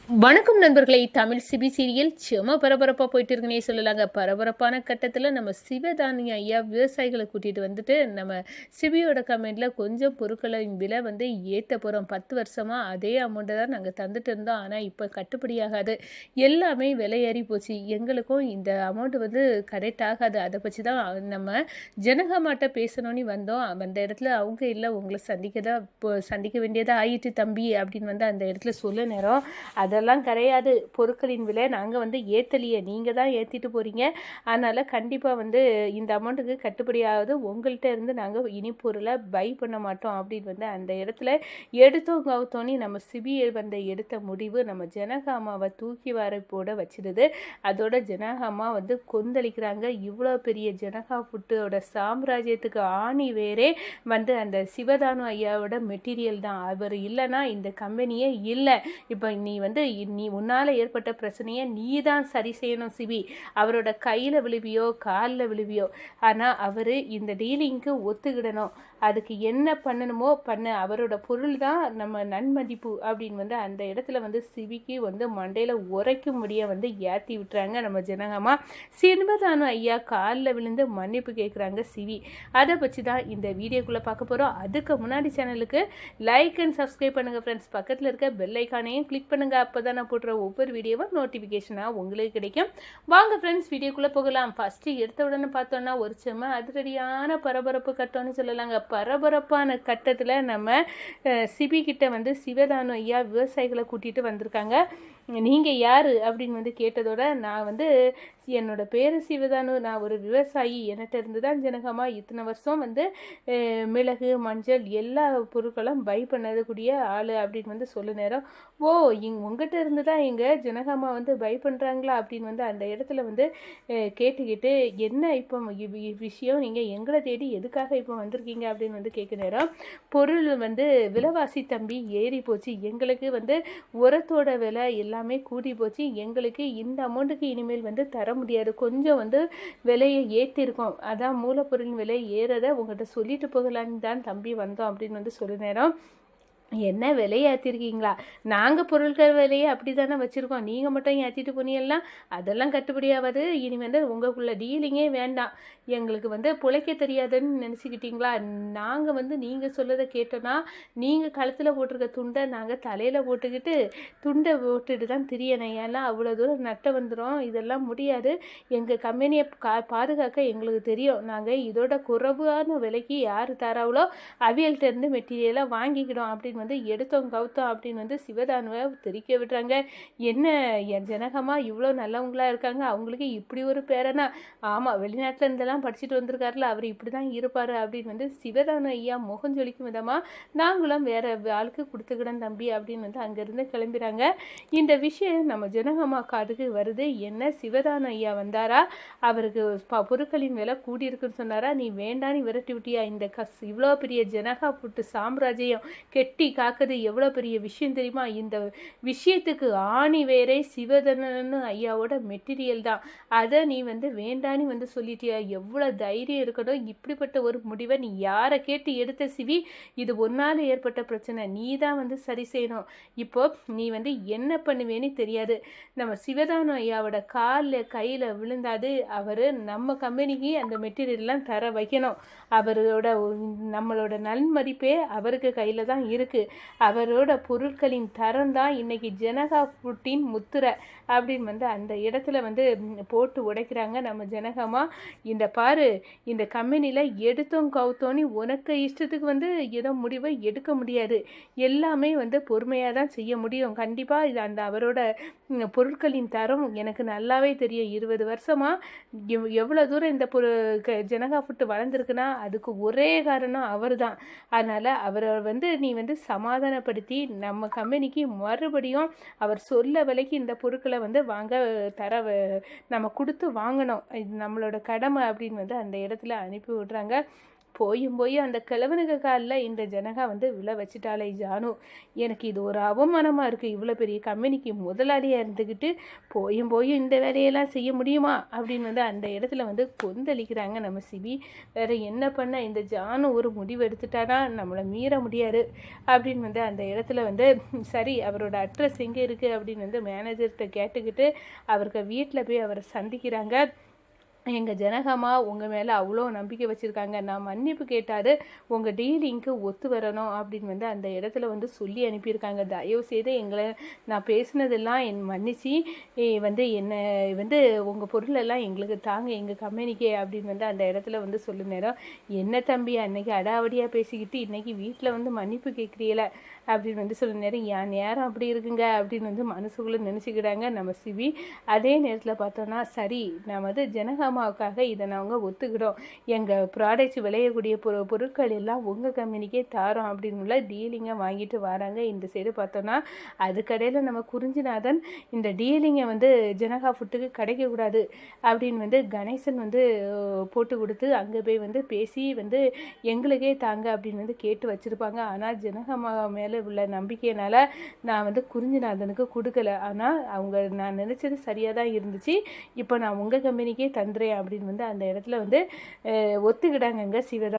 வணக்கம் நண்பர்களை. Tamil CP serial செம பரபரப்பாக போயிட்டு இருக்குன்னே சொல்லலாங்க. பரபரப்பான கட்டத்தில் நம்ம சிவதானி ஐயா விவசாயிகளை கூட்டிகிட்டு வந்துட்டு நம்ம சிபியோட கமெண்டில் கொஞ்சம் பொருட்களின் விலை ஏற்ற போகிறோம். 10 வருஷமாக அதே அமௌண்ட்டை தான் நாங்கள் தந்துட்டு இருந்தோம். ஆனால் இப்போ கட்டுப்படியாகாது, எல்லாமே விலையேறி போச்சு, எங்களுக்கும் இந்த அமௌண்ட்டு கரெக்ட் ஆகாது. அதை பற்றி தான் நம்ம ஜனகமாட்ட பேசணும்னு வந்தோம். அந்த இடத்துல அவங்க இல்லை, உங்களை சந்திக்க வேண்டியதாக ஆயிட்டு தம்பி அப்படின்னு அந்த இடத்துல சொல்ல நேரம், அதெல்லாம் கிடையாது, பொருட்களின் விலை நாங்கள் ஏற்றலையே, நீங்கள் தான் ஏற்றிட்டு போகிறீங்க. அதனால் கண்டிப்பாக இந்த அமௌண்ட்டுக்கு கட்டுப்படியாவது, உங்கள்கிட்ட இருந்து நாங்கள் இனி பொருளை பை பண்ண மாட்டோம் அப்படின்னு அந்த இடத்துல எடுத்தோம் கவுத்தோன்னு நம்ம சிபிஐ எடுத்த முடிவு நம்ம ஜனகாமாவை தூக்கி வரப்போட வச்சிடுது. அதோட ஜனகாமா கொந்தளிக்கிறாங்க. இவ்வளோ பெரிய ஜனகா ஃபுட்டோட சாம்ராஜ்யத்துக்கு ஆணி வேறே அந்த சிவதானு ஐயாவோட மெட்டீரியல் தான். அவர் இல்லைன்னா இந்த கம்பெனியே இல்லை. இப்போ நீ உன்னால் ஏற்பட்ட பிரச்சனையை நீ தான் சரி செய்யணும் சிபி. அவரோட கையில் விழுவியோ காலில் விழுவியோ, ஆனால் அவர் இந்த டீலிங்க்கு ஒத்துக்கிடணும். அதுக்கு என்ன பண்ணணுமோ பண்ண, அவரோட பொருள் தான் நம்ம நன்மதிப்பு அப்படின்னு அந்த இடத்துல சிபிக்கு மண்டையில் உரைக்கும்படியாக ஏற்றி விட்டுறாங்க நம்ம ஜனகமா. சிவதானு ஐயா காலில் விழுந்து மன்னிப்பு கேட்குறாங்க சிவி. அதை பற்றி தான் இந்த வீடியோக்குள்ளே பார்க்க போகிறோம். அதுக்கு முன்னாடி சேனலுக்கு லைக் அண்ட் சப்ஸ்கிரைப் பண்ணுங்கள் ஃப்ரெண்ட்ஸ். பக்கத்தில் இருக்க பெல் ஐக்கானையும் கிளிக் பண்ணுங்கள். அப்போ தான் நான் போடுற ஒவ்வொரு வீடியோவும் நோட்டிஃபிகேஷனாக உங்களுக்கு கிடைக்கும். வாங்க ஃப்ரெண்ட்ஸ், வீடியோக்குள்ளே போகலாம். ஃபஸ்ட்டு எடுத்த உடனே பார்த்தோன்னா ஒரு செம்ம அதிரடியான பரபரப்பு கட்டம்னு சொல்லலாங்க. பரபரப்பான கட்டத்தில் நம்ம சிபி கிட்ட சிவதானு ஐயா விவசாயிகளை கூட்டிகிட்டு வந்திருக்காங்க. நீங்கள் யார் அப்படின்னு கேட்டதோட, நான் என்னோட பேர் சிவதானு, நான் ஒரு விவசாயி, என்கிட்ட இருந்து தான் ஜனகமா இத்தனை வருஷம் மிளகு மஞ்சள் எல்லா பொருட்களும் பை பண்ணக்கூடிய ஆள் அப்படின்னு சொல்ல நேரம், ஓ உங்ககிட்ட இருந்து தான் எங்கள் ஜனகமா பை பண்ணுறாங்களா அப்படின்னு அந்த இடத்துல கேட்டுக்கிட்டு, என்ன இப்போ விஷயம், நீங்கள் எங்களை தேடி எதுக்காக இப்போ வந்திருக்கீங்க அப்படின்னு கேட்க நேரம், பொருள் விலைவாசி தம்பி ஏறி போச்சு, எங்களுக்கு உரத்தோட விலை எல்லாமே கூடி போச்சு, எங்களுக்கு இந்த அமௌண்ட்டுக்கு இனிமேல் தர முடியாது, கொஞ்சம் விலையை ஏற்றிருக்கோம், அதான் மூலப்பொருளின் விலை ஏறதை உங்கள்கிட்ட சொல்லிட்டு போகலான்னு தான் தம்பி வந்தோம் அப்படின்னு சொல்ல நேரம், என்ன விலையை ஏற்றிருக்கீங்களா? நாங்கள் பொருட்கள் விலையை அப்படி தானே வச்சுருக்கோம், நீங்கள் மட்டும் ஏற்றிட்டு போனீங்கன்னா அதெல்லாம் கட்டுப்படியாவது, இனி உங்களுக்குள்ள டீலிங்கே வேண்டாம், எங்களுக்கு பிழைக்க தெரியாதுன்னு நினச்சிக்கிட்டீங்களா? நாங்கள் நீங்கள் சொல்லதை கேட்டோன்னா, நீங்கள் கழுத்தில் போட்டிருக்க துண்டை நாங்கள் தலையில் போட்டுக்கிட்டு துண்டை போட்டுட்டு தான் திரியணும், ஏன்னா அவ்வளோ தூரம் நட்ட வந்துடும், இதெல்லாம் முடியாது, எங்கள் கம்பெனியை பாதுகாக்க எங்களுக்கு தெரியும், நாங்கள் இதோட குறைவான விலைக்கு யார் தராவளோ அவியல்கிட்டருந்து மெட்டீரியலாக வாங்கிக்கிடும் அப்படின்னு எடுத்தோம் கவுத்தோம் அப்படின்னு சிவதானுவை தெரிக்க விடுறாங்க. என்ன என் ஜனகமா இவ்வளோ நல்லவங்களா இருக்காங்க, அவங்களுக்கு இப்படி ஒரு பேரனா? ஆமாம், வெளிநாட்டில் இருந்தெல்லாம் படிச்சுட்டு வந்திருக்காருல, அவர் இப்படி தான் இருப்பார் அப்படின்னு சிவதானு ஐயா முகம் ஜொலிக்கும் விதமாக, நாங்களும் வேற ஆளுக்கு கொடுத்துக்கிடன் தம்பி அப்படின்னு அங்கேருந்து கிளம்பிறாங்க. இந்த விஷயம் நம்ம ஜனகமா காதுக்கு வருது. என்ன சிவதானு ஐயா வந்தாரா, அவருக்கு பொருட்களின் விலை கூடியிருக்குன்னு சொன்னாரா, நீ வேண்டான்னு விரட்டி விட்டியா? இந்த இவ்வளோ பெரிய ஜனகா புட்டு சாம்ராஜ்யம் கெட்டி காக்குது, எவ்வளோ பெரிய விஷயம் தெரியுமா? இந்த விஷயத்துக்கு ஆணி வேறே சிவதானு ஐயாவோட மெட்டீரியல் தான், அதை நீ வேண்டான்னு சொல்லிட்டியா? எவ்வளோ தைரியம் இருக்கணும், இப்படிப்பட்ட ஒரு முடிவை நீ யாரை கேட்டு எடுத்த சிவி? இது ஒன்றால் ஏற்பட்ட பிரச்சனை, நீ தான் சரி செய்யணும். இப்போ நீ என்ன பண்ணுவேன்னு தெரியாது, நம்ம சிவதானு ஐயாவோட காலில் கையில் விழுந்தாது, அவர் நம்ம கம்பெனிக்கு அந்த மெட்டீரியல்லாம் தர வைக்கணும், நம்மளோட நன்மதிப்பே அவருக்கு கையில் தான் இருக்குது, அவரோட பொருட்களின் தரம் தான் இன்னைக்கு ஜனகா ஃபுட்டின் முத்திரை அப்படின்னு அந்த இடத்துல போட்டு உடைக்கிறாங்க நம்ம ஜனகமா. இந்த பாரு, இந்த கம்பெனியில் எடுத்தோம் கவுத்தோன்னு உனக்கு இஷ்டத்துக்கு ஏதோ முடிவை எடுக்க முடியாது, எல்லாமே பொறுமையாக தான் செய்ய முடியும். கண்டிப்பாக இது அவரோட பொருட்களின் தரம் எனக்கு நல்லாவே தெரியும். 20 வருஷமாக எவ்வளோ தூரம் இந்த ஜனகா ஃபுட்டு வளர்ந்துருக்குன்னா அதுக்கு ஒரே காரணம் அவர் தான். அதனால் அவரை நீ சமாதானப்படுத்தி நம்ம கம்பெனிக்கு மறுபடியும் அவர் சொல்ல விலைக்கு இந்த பொருட்களை வாங்க நம்ம கொடுத்து வாங்கணும், இது நம்மளோட கடமை அப்படின்னு அந்த இடத்துல அனுப்பி விடுறாங்க. போய் அந்த கிழவனுக்கு காலில் இந்த ஜனகா வந்து விழ வச்சுட்டாளே ஜானு, எனக்கு இது ஒரு அவமானமாக இருக்குது. இவ்வளோ பெரிய கம்பெனிக்கு முதலாளியாக இருந்துக்கிட்டு போய் இந்த வேலையெல்லாம் செய்ய முடியுமா அப்படின்னு வந்து அந்த இடத்துல வந்து கொந்தளிக்கிறாங்க நம்ம சிபி. வேறு என்ன பண்ண, இந்த ஜானு ஒரு முடிவு எடுத்துட்டானா நம்மளை மீற முடியாது அப்படின்னு வந்து அந்த இடத்துல வந்து சரி அவரோட அட்ரஸ் எங்கே இருக்குது அப்படின்னு வந்து மேனேஜர்கிட்ட கேட்டுக்கிட்டு அவருக்கு வீட்டில் போய் அவரை சந்திக்கிறாங்க. எங்கள் ஜனகம்மா உங்கள் மேலே அவ்வளோ நம்பிக்கை வச்சுருக்காங்க, நான் மன்னிப்பு கேட்டார், உங்கள் டீலிங்க்கு ஒத்து வரணும் அப்படின்னு வந்து அந்த இடத்துல வந்து சொல்லி அனுப்பியிருக்காங்க. தயவுசெய்து எங்களை நான் பேசுனதெல்லாம் மன்னிச்சு வந்து என்னை வந்து உங்கள் பொருளெல்லாம் எங்களுக்கு தாங்க, எங்கள் கம்பெனிக்கே அப்படின்னு வந்து அந்த இடத்துல வந்து சொல்லு நேரம், என்ன தம்பி அன்னைக்கு அடாவடியாக பேசிக்கிட்டு இன்றைக்கி வீட்டில் வந்து மன்னிப்பு கேட்குறீல அப்படின்னு வந்து சொல்ல நேரம், என் நேரம் அப்படி இருக்குங்க அப்படின்னு வந்து மனசுக்குள்ளே நினச்சிக்கிறாங்க நம்ம சிவி. அதே நேரத்தில் பார்த்தோன்னா சரி நான் வந்து ஜனகாமாவுக்காக இதை நாங்கள் ஒத்துக்கிட்டோம், எங்கள் ப்ராடக்ட்ஸ் விளையக்கூடிய பொருட்கள் எல்லாம் உங்கள் கம்பெனிக்கே தாரோம் அப்படின்னு டீலிங்கை வாங்கிட்டு வராங்க. இந்த சைடு பார்த்தோன்னா அதுக்கடையில் நம்ம குறிஞ்சிநாதன் இந்த டீலிங்கை வந்து ஜனகா ஃபுட்டுக்கு கிடைக்கக்கூடாது அப்படின்னு வந்து கணேசன் வந்து போட்டு கொடுத்து அங்கே போய் வந்து பேசி வந்து எங்களுக்கே தாங்க அப்படின்னு வந்து கேட்டு வச்சுருப்பாங்க. ஆனால் ஜனகம்மா மேலே உள்ள நம்பிக்கையினால நான் வந்து குறிஞ்சிநாதனுக்கு கொடுக்கல. ஆனால் அவங்க நான் நினச்சது சரியாக தான் இருந்துச்சு, இப்போ நான் உங்கள் கம்பெனிக்கே தந்துறேன் அப்படின்னு வந்து அந்த இடத்துல வந்து ஒத்துக்கிட்டாங்கங்க சிவதா.